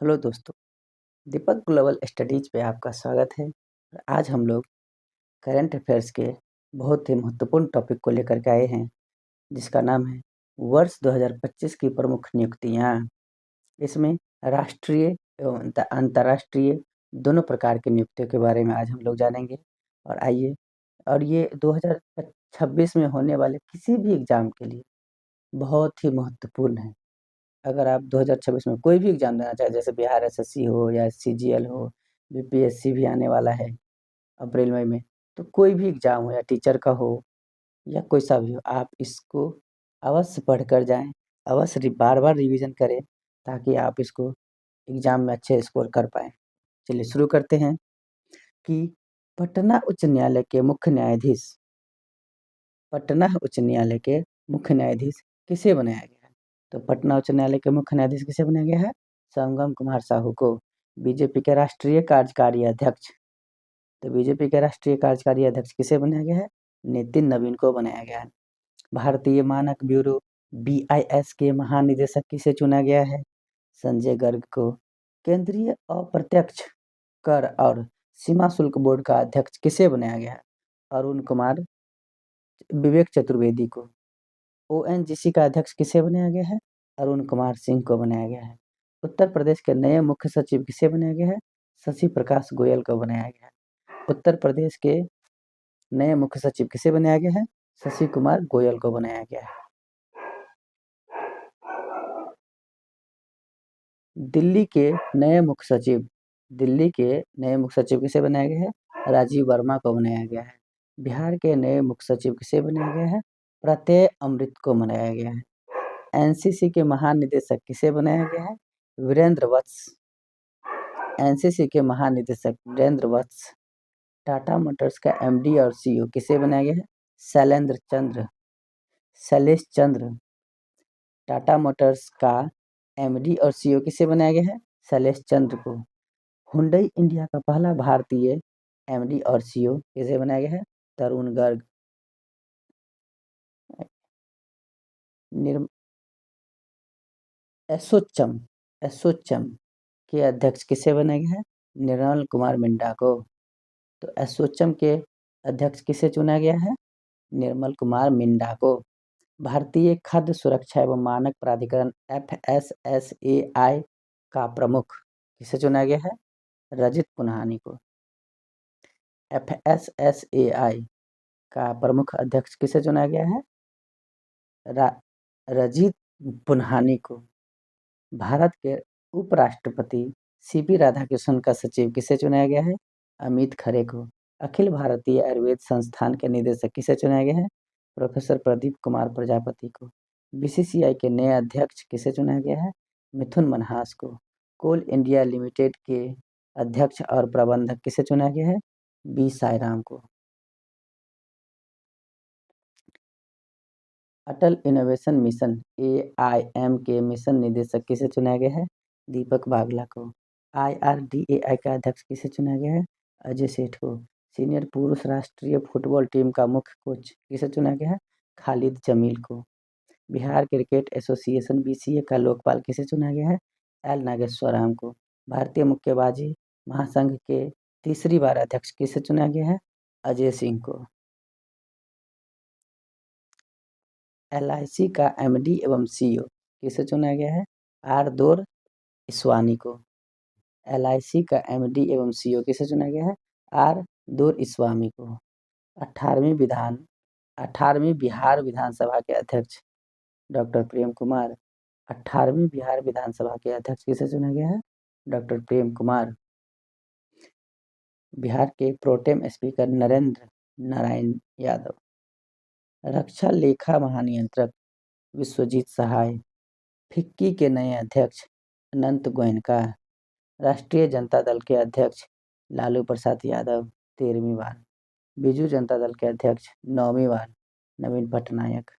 Hello दोस्तों, दीपक global studies पे आपका स्वागत है। आज हम लोग करंट अफेयर्स के बहुत ही महत्वपूर्ण टॉपिक को लेकर के आए हैं, जिसका नाम है वर्ष 2025 की प्रमुख नियुक्तियां। इसमें राष्ट्रीय एवं अंतर्राष्ट्रीय दोनों प्रकार की नियुक्तियों के बारे में आज हम लोग जानेंगे। और आइए, और ये 2026 में होने वाले किसी भी एग्जाम के लिए बहुत ही महत्वपूर्ण है। अगर आप 2026 में कोई भी एग्जाम देना चाहे, जैसे बिहार एसएससी हो या सीजीएल हो, बीपीएससी भी आने वाला है अप्रैल मई में, तो कोई भी एग्जाम हो या टीचर का हो या कोई सा भी हो, आप इसको अवश्य पढ़ कर जाएं, अवश्य बार बार रिवीजन करें ताकि आप इसको एग्जाम में अच्छे स्कोर कर पाएँ। चलिए शुरू करते हैं कि पटना उच्च न्यायालय के मुख्य न्यायाधीश पटना उच्च न्यायालय के मुख्य न्यायाधीश किसे बनाया गया है? तो पटना उच्च न्यायालय के मुख्य न्यायाधीश किसे बनाया गया है? संगम कुमार साहू को। बीजेपी के राष्ट्रीय कार्यकारी अध्यक्ष, तो बीजेपी के राष्ट्रीय कार्यकारी अध्यक्ष किसे बनाया गया है? नितिन नवीन को बनाया गया है। भारतीय मानक ब्यूरो बीआईएस के महानिदेशक किसे चुना गया है? संजय गर्ग को। केंद्रीय अप्रत्यक्ष कर और सीमा शुल्क बोर्ड का अध्यक्ष किसे बनाया गया है? अरुण कुमार विवेक चतुर्वेदी को। ओएनजीसी का अध्यक्ष किसे बनाया गया है? अरुण कुमार सिंह को बनाया गया है। उत्तर प्रदेश के नए मुख्य सचिव किसे बनाया गया है? शशि प्रकाश गोयल को बनाया गया है। उत्तर प्रदेश के नए मुख्य सचिव किसे बनाया गया है? शशि कुमार गोयल को बनाया गया है। दिल्ली के नए मुख्य सचिव किसे बनाया गया है? राजीव वर्मा को बनाया गया है। बिहार के नए मुख्य सचिव किसे बनाया गया है? प्रत्यय अमृत को बनाया गया है। एनसीसी के महानिदेशक किसे बनाया गया है? वीरेंद्र वत्स। एनसीसी के महानिदेशक वीरेंद्र वत्स। टाटा मोटर्स का एमडी और सीईओ किसे बनाया गया है? शैलेश चंद्र। टाटा मोटर्स का एमडी और सीईओ किसे बनाया गया है? शैलेश चंद्र को। हुंडई इंडिया का पहला भारतीय एमडी और सीईओ किसे बनाया गया है? तरुण गर्ग। एसोचम के अध्यक्ष किसे बनाया गया है? निर्मल कुमार मिंडा को। तो एसोचम के अध्यक्ष किसे चुना गया है? निर्मल कुमार मिंडा को। भारतीय खाद्य सुरक्षा एवं मानक प्राधिकरण FSSAI का प्रमुख किसे चुना गया है? रजित पुन्हानी को। FSSAI का प्रमुख अध्यक्ष किसे चुना गया है? रजित पुन्हानी को। भारत के उपराष्ट्रपति सीपी राधाकृष्णन का सचिव किसे चुनाया गया है? अमित खरे को। अखिल भारतीय आयुर्वेद संस्थान के निदेशक किसे चुनाया गया है? प्रोफेसर प्रदीप कुमार प्रजापति को। बीसीसीआई के नए अध्यक्ष किसे चुनाया गया है? मिथुन मनहास को। कोल इंडिया लिमिटेड के अध्यक्ष और प्रबंधक किसे चुनाया गया है? बी साईराम को। अटल इनोवेशन मिशन AIM के मिशन निदेशक किसे चुना गया है? दीपक बागला को। IRDAI का अध्यक्ष किसे चुना गया है? अजय सेठ को। सीनियर पुरुष राष्ट्रीय फुटबॉल टीम का मुख्य कोच किसे चुना गया है? खालिद जमील को। बिहार क्रिकेट एसोसिएशन BCA का लोकपाल किसे चुना गया है? एल नागेश्वरराव को। भारतीय मुक्केबाजी महासंघ के तीसरी बार अध्यक्ष किसे चुना गया है? अजय सिंह को। LIC का MD एवं CEO किसे चुना गया है? आर ईसवानी को। LIC का MD एवं CEO किसे चुना गया है? आर ईसवानी को। 18वीं बिहार विधानसभा के अध्यक्ष डॉक्टर प्रेम कुमार। 18वीं बिहार विधानसभा के अध्यक्ष किसे चुना गया है? डॉक्टर प्रेम कुमार। बिहार के प्रोटेम स्पीकर नरेंद्र नारायण यादव। रक्षा लेखा महानियंत्रक विश्वजीत सहाय। फिक्की के नए अध्यक्ष अनंत गोयनका। राष्ट्रीय जनता दल के अध्यक्ष लालू प्रसाद यादव 13वीं बार। बीजू जनता दल के अध्यक्ष 9वीं बार नवीन पटनायक।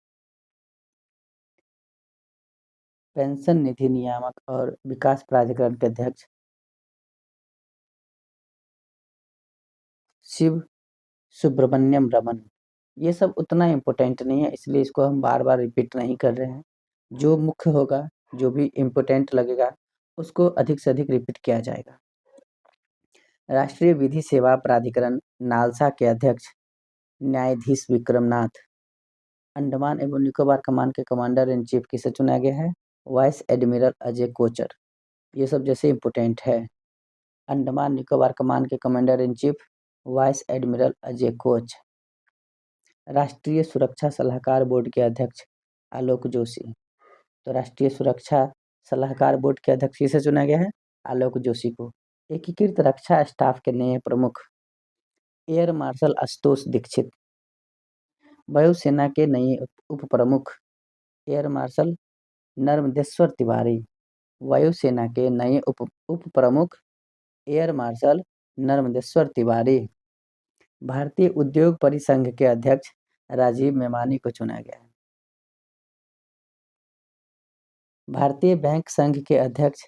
पेंशन निधि नियामक और विकास प्राधिकरण के अध्यक्ष शिव सुब्रमण्यम रमन। ये सब उतना इम्पोर्टेंट नहीं है, इसलिए इसको हम बार बार रिपीट नहीं कर रहे हैं। जो मुख्य होगा, जो भी इम्पोर्टेंट लगेगा, उसको अधिक से अधिक रिपीट किया जाएगा। राष्ट्रीय विधि सेवा प्राधिकरण नालसा के अध्यक्ष न्यायाधीश विक्रमनाथ। अंडमान एवं निकोबार कमान के कमांडर इन चीफ किसे चुना गया है? Vice admiral Ajay Kochar. ये सब जैसे इम्पोर्टेंट है। अंडमान निकोबार कमान के commander in chief vice admiral Ajay Koch. राष्ट्रीय सुरक्षा सलाहकार बोर्ड के अध्यक्ष आलोक जोशी। तो राष्ट्रीय सुरक्षा सलाहकार बोर्ड के अध्यक्ष किसे चुना गया है? आलोक जोशी को। एकीकृत रक्षा स्टाफ के नए प्रमुख एयर मार्शल आशुतोष दीक्षित। वायुसेना के नए उप प्रमुख एयर मार्शल नर्मदेश्वर तिवारी। वायुसेना के नए उप प्रमुख एयर मार्शल नर्मदेश्वर तिवारी। भारतीय उद्योग परिसंघ के अध्यक्ष राजीव मेमानी को चुना गया है। भारतीय बैंक संघ के अध्यक्ष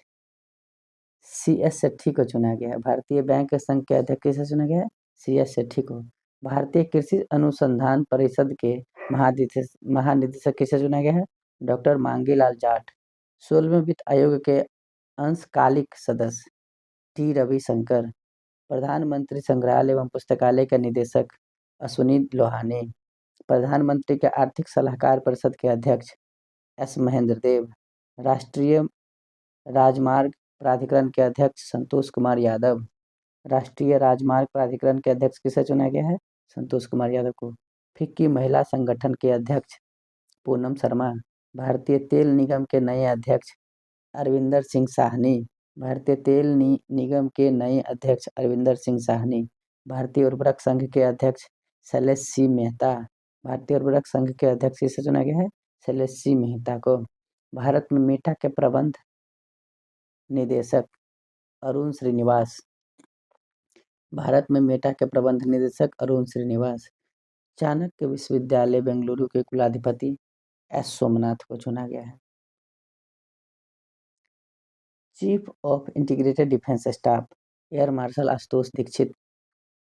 CS सेठी को चुना गया है। भारतीय बैंक संघ के अध्यक्ष किसे चुना गया है? CS सेठी को। भारतीय कृषि अनुसंधान परिषद के महानिदेशक किसे चुना गया है? डॉक्टर मांगीलाल जाट। 16वें वित्त आयोग के अंशकालिक सदस्य T रविशंकर। प्रधानमंत्री संग्रहालय एवं पुस्तकालय के निदेशक अश्विनी लोहानी। प्रधानमंत्री के आर्थिक सलाहकार परिषद के अध्यक्ष S महेंद्र देव। राष्ट्रीय राजमार्ग प्राधिकरण के अध्यक्ष संतोष कुमार यादव। राष्ट्रीय राजमार्ग प्राधिकरण के अध्यक्ष किसे चुना गया है? संतोष कुमार यादव को। फिक्की महिला संगठन के अध्यक्ष पूनम शर्मा। भारतीय तेल निगम के नए अध्यक्ष अरविंदर सिंह साहनी। भारतीय तेल निगम के नए अध्यक्ष अरविंदर सिंह साहनी। भारतीय उर्वरक संघ के अध्यक्ष शैलेश सी मेहता। भारतीय उर्वरक संघ के अध्यक्ष किसे चुना गया है? शैलेश सी मेहता को। भारत में मेटा के प्रबंध निदेशक अरुण श्रीनिवास। भारत में मेटा के प्रबंध निदेशक अरुण श्रीनिवास। चाणक्य विश्वविद्यालय बेंगलुरु के कुलाधिपति S सोमनाथ को चुना गया है। Chief of integrated defence staff air marshal Ashutosh Dixit.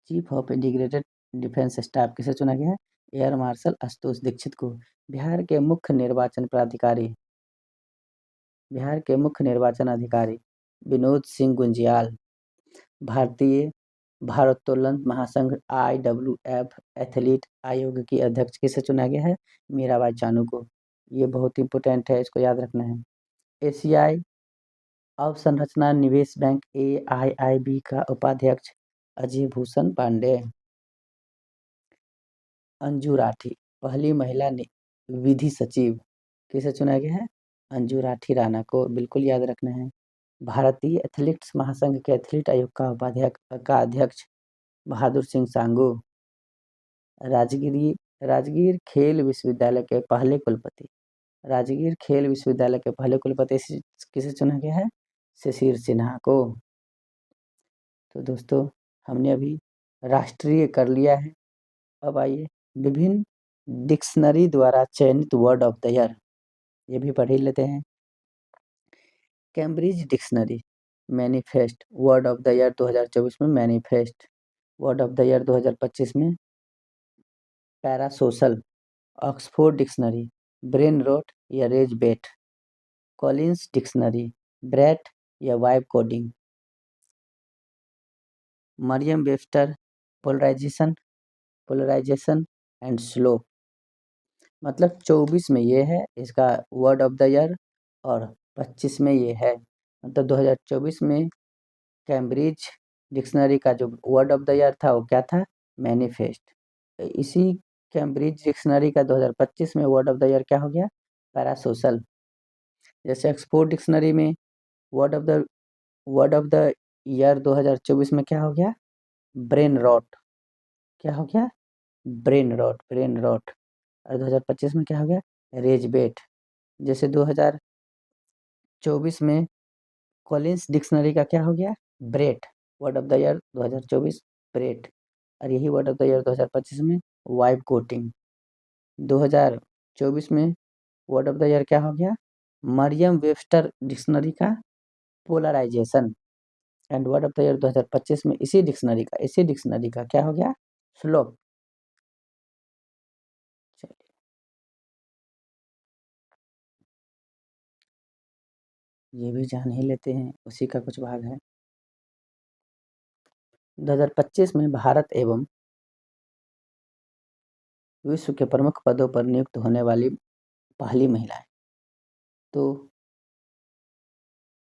Chief of integrated defence staff किसे चुना गया है? एयर मार्शल आशुतोष दीक्षित को। बिहार के मुख्य निर्वाचन अधिकारी विनोद सिंह गुंजियाल। भारतीय भारोत्तोलन महासंघ IWF एथलीट आयोग की अध्यक्ष किसे चुना गया है? मीराबाई चानू को। ये बहुत इंपॉर्टेंट है, इसको याद रखना है। एशियाई अवसंरचना निवेश बैंक AIIB का उपाध्यक्ष अजय भूषण पांडे। अंजू राठी पहली महिला विधि सचिव किसे चुना गया है? अंजू राठी राणा को। बिल्कुल याद रखना है। भारतीय एथलीट्स महासंघ के एथलीट आयोग का अध्यक्ष बहादुर सिंह सांगू। राजगीर खेल विश्वविद्यालय के पहले कुलपति किसे चुना गया है? शिशिर सिन्हा को। तो दोस्तों, हमने अभी राष्ट्रीय कर लिया है। अब आइए विभिन्न डिक्शनरी द्वारा चयनित वर्ड ऑफ द ईयर ये भी पढ़ ही लेते हैं। Cambridge dictionary manifest word of the year 2024 में manifest. Word of the year 2025 में parasocial. Oxford dictionary brain rot या rage bait. Collins dictionary brat या vibe coding. Merriam Webster polarization and slop. मतलब 24 में ये है इसका वर्ड ऑफ द ईयर और 25 में ये है। मतलब 2024 में कैम्ब्रिज डिक्शनरी का जो वर्ड ऑफ द ईयर था वो क्या था? मैनिफेस्ट। इसी कैम्ब्रिज डिक्शनरी का 2025 में वर्ड ऑफ द ईयर क्या हो गया? पैरासोशल। जैसे ऑक्सफोर्ड डिक्शनरी में वर्ड ऑफ द ईयर 2024 में क्या हो गया? Brain rot. क्या हो गया? ब्रेन रॉट और 2025 में क्या हो गया? Rage bait. जैसे 2024 में कॉलिंस डिक्शनरी का क्या हो गया? Brat. Word of the year 2024 brat. और यही वर्ड ऑफ द ईयर 2025 में वाइब कोटिंग। 2024 में वर्ड ऑफ द ईयर क्या हो गया? मरियम वेबस्टर डिक्शनरी का polarization. And word of the year 2025 में इसी डिक्शनरी का क्या हो गया? स्लोप। चलिए, ये भी जान ही लेते हैं, उसी का कुछ भाग है। 2025 में भारत एवं विश्व के प्रमुख पदों पर नियुक्त होने वाली पहली महिला है। तो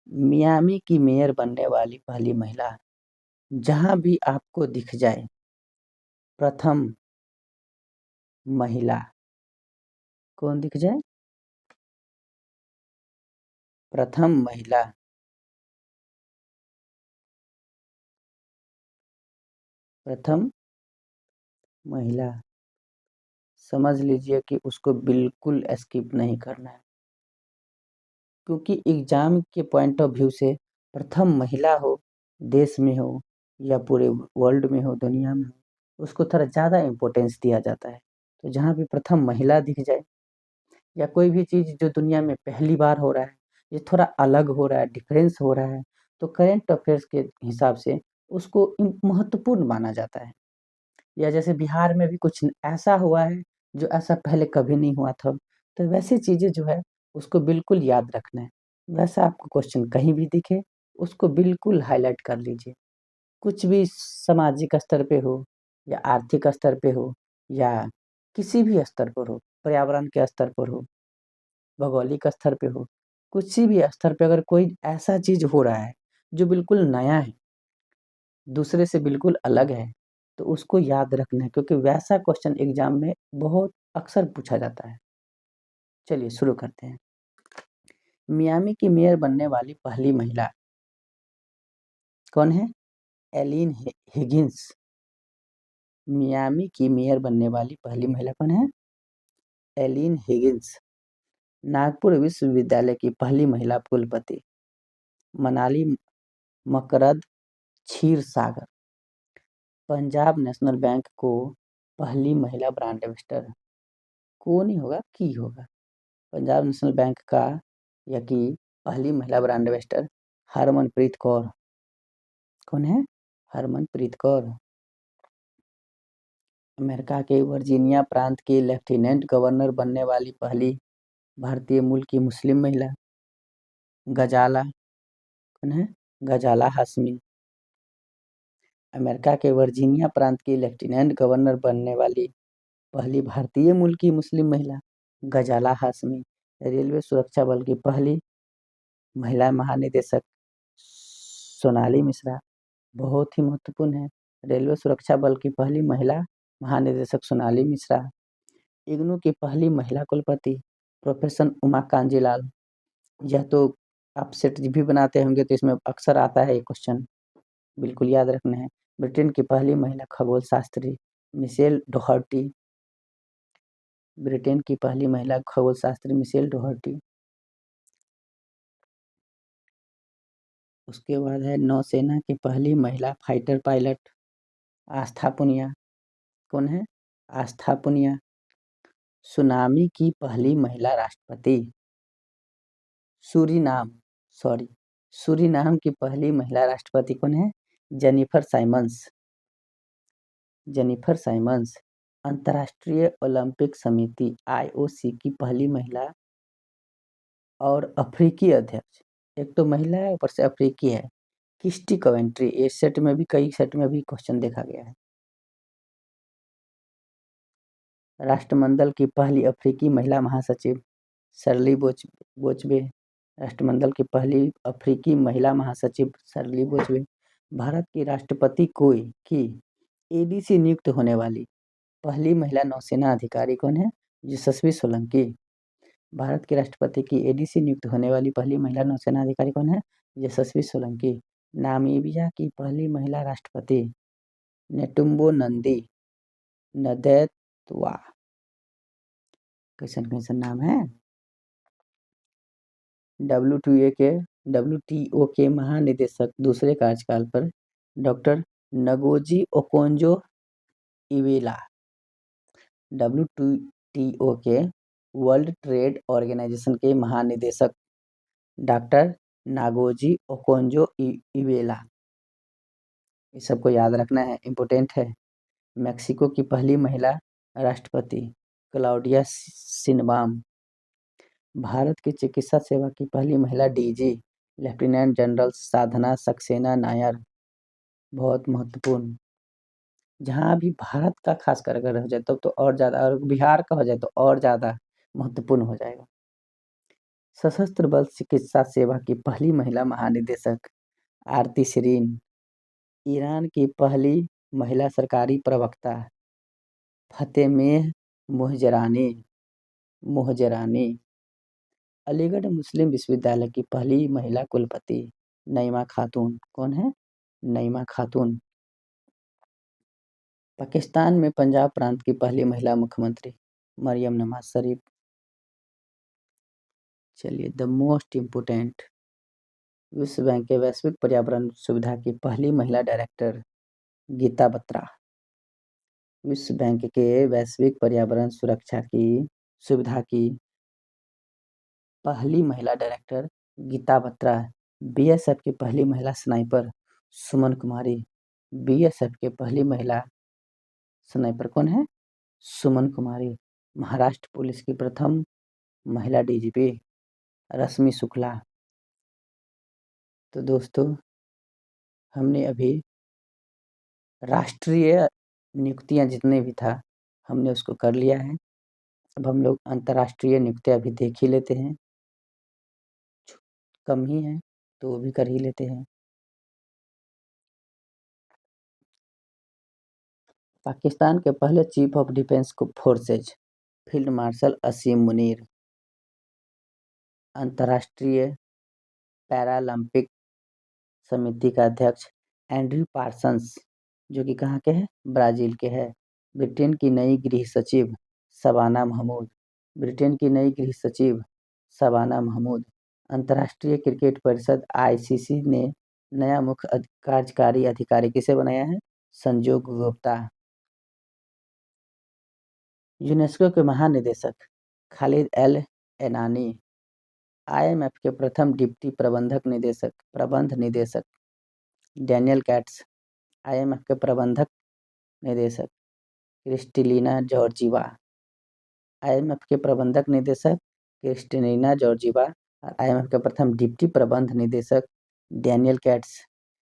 मियामी की मेयर बनने वाली पहली महिला, जहां भी आपको दिख जाए प्रथम महिला, कौन दिख जाए? प्रथम महिला, प्रथम महिला, समझ लीजिए कि उसको बिल्कुल स्किप नहीं करना है, क्योंकि एग्जाम के पॉइंट ऑफ व्यू से प्रथम महिला हो, देश में हो या पूरे वर्ल्ड में हो, दुनिया में हो, उसको थोड़ा ज़्यादा इम्पोर्टेंस दिया जाता है। तो जहाँ भी प्रथम महिला दिख जाए या कोई भी चीज़ जो दुनिया में पहली बार हो रहा है, ये थोड़ा अलग हो रहा है, डिफरेंस हो रहा है, तो करेंट अफेयर्स के हिसाब से उसको महत्वपूर्ण माना जाता है। या जैसे बिहार में भी कुछ ऐसा हुआ है जो ऐसा पहले कभी नहीं हुआ था, तो वैसी चीज़ें जो है उसको बिल्कुल याद रखना है। वैसा आपको क्वेश्चन कहीं भी दिखे, उसको बिल्कुल हाईलाइट कर लीजिए। कुछ भी सामाजिक स्तर पे हो या आर्थिक स्तर पे हो या किसी भी स्तर पर हो, पर्यावरण के स्तर पर हो, भौगोलिक स्तर पे हो, किसी भी स्तर पे अगर कोई ऐसा चीज़ हो रहा है जो बिल्कुल नया है, दूसरे से बिल्कुल अलग है, तो उसको याद रखना है, क्योंकि वैसा क्वेश्चन एग्जाम में बहुत अक्सर पूछा जाता है। चलिए शुरू करते हैं। मियामी की मेयर बनने वाली पहली महिला कौन है? Eileen Higgins. मियामी की मेयर बनने वाली पहली महिला कौन है? Eileen Higgins. नागपुर विश्वविद्यालय की पहली महिला कुलपति मनाली मकरद क्षीरसागर। पंजाब नेशनल बैंक को पहली महिला ब्रांड एम्बेसडर कौन ही होगा? की होगा। पंजाब नेशनल बैंक का या की पहली महिला ब्रांड एम्बेसडर हरमनप्रीत कौर। कौन है? हरमनप्रीत कौर। अमेरिका के वर्जीनिया प्रांत की लेफ्टिनेंट गवर्नर बनने वाली पहली भारतीय मूल की मुस्लिम महिला गजाला। कौन है? गजाला हाशमी। अमेरिका के वर्जीनिया प्रांत की लेफ्टिनेंट गवर्नर बनने वाली पहली भारतीय मूल की मुस्लिम महिला गजाला हाशमी। रेलवे सुरक्षा बल की पहली महिला महानिदेशक सोनाली मिश्रा, बहुत ही महत्वपूर्ण है। रेलवे सुरक्षा बल की पहली महिला महानिदेशक सोनाली मिश्रा। इग्नू की पहली महिला कुलपति प्रोफेसर उमा कांजीलाल। यह तो आप सेट भी बनाते होंगे तो इसमें अक्सर आता है ये क्वेश्चन, बिल्कुल याद रखना है। ब्रिटेन की पहली महिला खगोल शास्त्री मिशेल डोहर्टी। ब्रिटेन की पहली महिला खगोल शास्त्री मिशेल डोहर्टी। उसके बाद है नौसेना की पहली महिला फाइटर पायलट आस्था पुनिया। कौन है? आस्था पुनिया। सुनामी की पहली महिला राष्ट्रपति सूरीनाम सॉरी सूरीनाम की पहली महिला राष्ट्रपति कौन है? Jennifer Simons. Jennifer Simons. अंतर्राष्ट्रीय ओलंपिक समिति आईओसी की पहली महिला और अफ्रीकी अध्यक्ष, एक तो महिला है ऊपर से अफ्रीकी है, किस्टी कवेंट्री। इस सेट में भी कई सेट में भी क्वेश्चन देखा गया है। राष्ट्रमंडल की पहली अफ्रीकी महिला महासचिव शर्ली बोचबे। राष्ट्रमंडल की पहली अफ्रीकी महिला महासचिव शर्ली बोचबे। भारत की राष्ट्रपति की एडीसी नियुक्त होने वाली पहली महिला नौसेना अधिकारी कौन है? यशस्वी सोलंकी। भारत के राष्ट्रपति की एडीसी नियुक्त होने वाली पहली महिला नौसेना अधिकारी कौन है? यशस्वी सोलंकी। नामीबिया की पहली महिला राष्ट्रपति नेटुम्बो नंदी नदैतवा। कैसन कैसन नाम है। डब्ल्यूटीओ के महानिदेशक दूसरे कार्यकाल पर doctor Ngozi Okonjo Iweala. WTO के वर्ल्ड ट्रेड ऑर्गेनाइजेशन के महानिदेशक डॉक्टर नागोजी ओकोंजो इवेला। ये सबको याद रखना है, इम्पोर्टेंट है। मेक्सिको की पहली महिला राष्ट्रपति क्लाउडिया सिनबाम। भारत की चिकित्सा सेवा की पहली महिला डीजी लेफ्टिनेंट जनरल साधना सक्सेना नायर, बहुत महत्वपूर्ण। जहाँ भी भारत का खासकर अगर हो जाए तो और ज़्यादा, और बिहार का हो जाए तो और ज़्यादा महत्वपूर्ण हो जाएगा। सशस्त्र बल चिकित्सा सेवा की पहली महिला महानिदेशक आरती शिरीन। ईरान की पहली महिला सरकारी प्रवक्ता फतेमेह मोहजरानी मोहजरानी। अलीगढ़ मुस्लिम विश्वविद्यालय की पहली महिला कुलपति नईमा खातून। कौन है? नईमा खातून। पाकिस्तान में पंजाब प्रांत की पहली महिला मुख्यमंत्री मरियम नवाज शरीफ। चलिए, द मोस्ट इम्पोर्टेंट, विश्व बैंक के वैश्विक पर्यावरण सुविधा की पहली महिला डायरेक्टर गीता बत्रा। विश्व बैंक के वैश्विक पर्यावरण सुरक्षा की सुविधा की पहली महिला डायरेक्टर गीता बत्रा। बीएसएफ की पहली महिला स्नाइपर सुमन कुमारी। बीएसएफ के पहली महिला स्नाइपर कौन है? सुमन कुमारी। महाराष्ट्र पुलिस की प्रथम महिला डीजीपी रश्मि शुक्ला। तो दोस्तों, हमने अभी राष्ट्रीय नियुक्तियां जितने भी था हमने उसको कर लिया है। अब हम लोग अंतर्राष्ट्रीय नियुक्तियां भी देख ही लेते हैं, कम ही है तो वो भी कर ही लेते हैं। पाकिस्तान के पहले chief of defence forces field marshal Asim Munir. अंतर्राष्ट्रीय पैरालंपिक समिति का अध्यक्ष एंड्रयू पार्सन्स, जो कि कहाँ के हैं? ब्राजील के हैं। ब्रिटेन की नई गृह सचिव शबाना महमूद। ब्रिटेन की नई गृह सचिव शबाना महमूद। अंतर्राष्ट्रीय क्रिकेट परिषद आईसीसी ने नया मुख्य कार्यकारी अधिकारी किसे बनाया है? संजोग गुप्ता। यूनेस्को के महानिदेशक खालिद एल एनानी। आईएमएफ के प्रथम डिप्टी प्रबंध निदेशक डैनियल कैट्स। आईएमएफ के प्रबंधक निदेशक क्रिस्टलिना जॉर्जीवा। आईएमएफ के प्रबंधक निदेशक क्रिस्टलिना जॉर्जीवा और आईएमएफ के प्रथम डिप्टी प्रबंध निदेशक डैनियल कैट्स।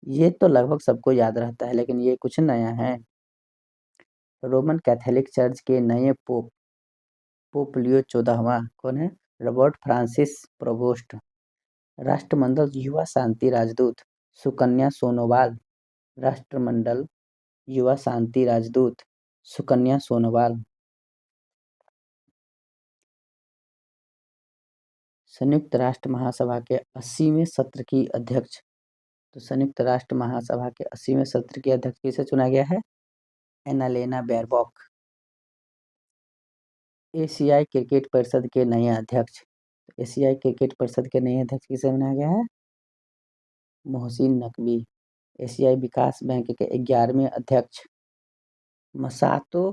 ये तो लगभग सबको याद रहता है, लेकिन ये कुछ नया है। रोमन कैथोलिक चर्च के नए पोप लियो 14वां कौन है? Robert Francis provost. राष्ट्रमंडल युवा शांति राजदूत सुकन्या सोनोवाल। राष्ट्रमंडल युवा शांति राजदूत सुकन्या सोनोवाल। संयुक्त राष्ट्र महासभा के 80वें सत्र की अध्यक्ष, तो संयुक्त राष्ट्र महासभा के 80वें सत्र की अध्यक्ष किसे चुना गया है? Annalena Baerbock. एशियाई क्रिकेट परिषद के नए अध्यक्ष, एशियाई क्रिकेट परिषद के नए अध्यक्ष किसे बनाया गया है? मोहसिन नकवी। एशियाई विकास बैंक के 11वें अध्यक्ष मसातो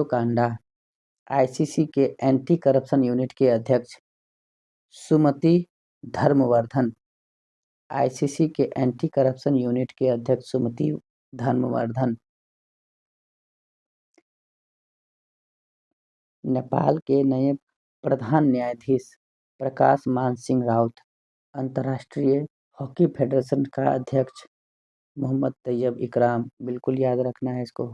कांडा। आईसीसी के एंटी करप्शन यूनिट के अध्यक्ष सुमति धर्मवर्धन। आईसीसी के एंटी करप्शन यूनिट के अध्यक्ष सुमति धर्मवर्धन। नेपाल के नए प्रधान न्यायाधीश प्रकाश मान सिंह राउत। अंतर्राष्ट्रीय हॉकी फेडरेशन का अध्यक्ष मोहम्मद तैयब इकराम। बिल्कुल याद रखना है इसको।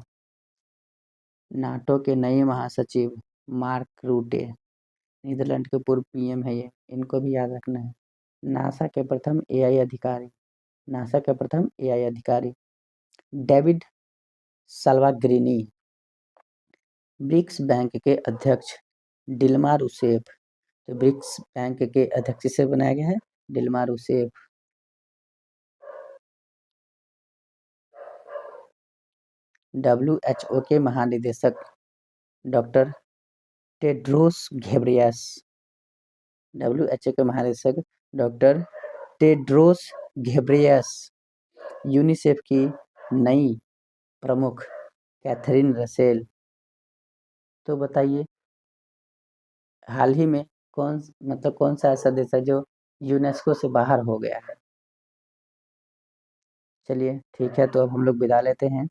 नाटो के नए महासचिव मार्क रूटे। नीदरलैंड के पूर्व पीएम है ये, इनको भी याद रखना है। नासा के प्रथम एआई अधिकारी डेविड साल्वाग्रिनी। ब्रिक्स बैंक के अध्यक्ष डिल्मा रूसेफ। तो ब्रिक्स बैंक के अध्यक्ष से बनाया गया है डिल्मा रूसेफ। WHO के महानिदेशक डॉक्टर टेड्रोस घेब्रेयस। WHO के महानिदेशक डॉक्टर टेड्रोस घेब्रेयस। यूनिसेफ की नई प्रमुख कैथरीन रसेल। तो बताइए, हाल ही में कौन सा ऐसा देश है जो यूनेस्को से बाहर हो गया है? चलिए ठीक है, तो अब हम लोग विदा लेते हैं।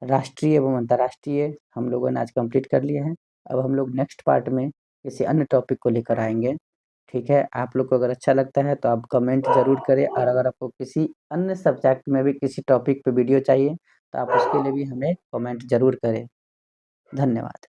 राष्ट्रीय एवं अंतर्राष्ट्रीय हम लोगों ने आज कंप्लीट कर लिया है। अब हम लोग नेक्स्ट पार्ट में किसी अन्य टॉपिक को लेकर आएंगे। ठीक है, आप लोग को अगर अच्छा लगता है तो आप कमेंट ज़रूर करें और अगर आपको किसी अन्य सब्जेक्ट में भी किसी टॉपिक पे वीडियो चाहिए तो आप उसके लिए भी हमें कमेंट ज़रूर करें। धन्यवाद।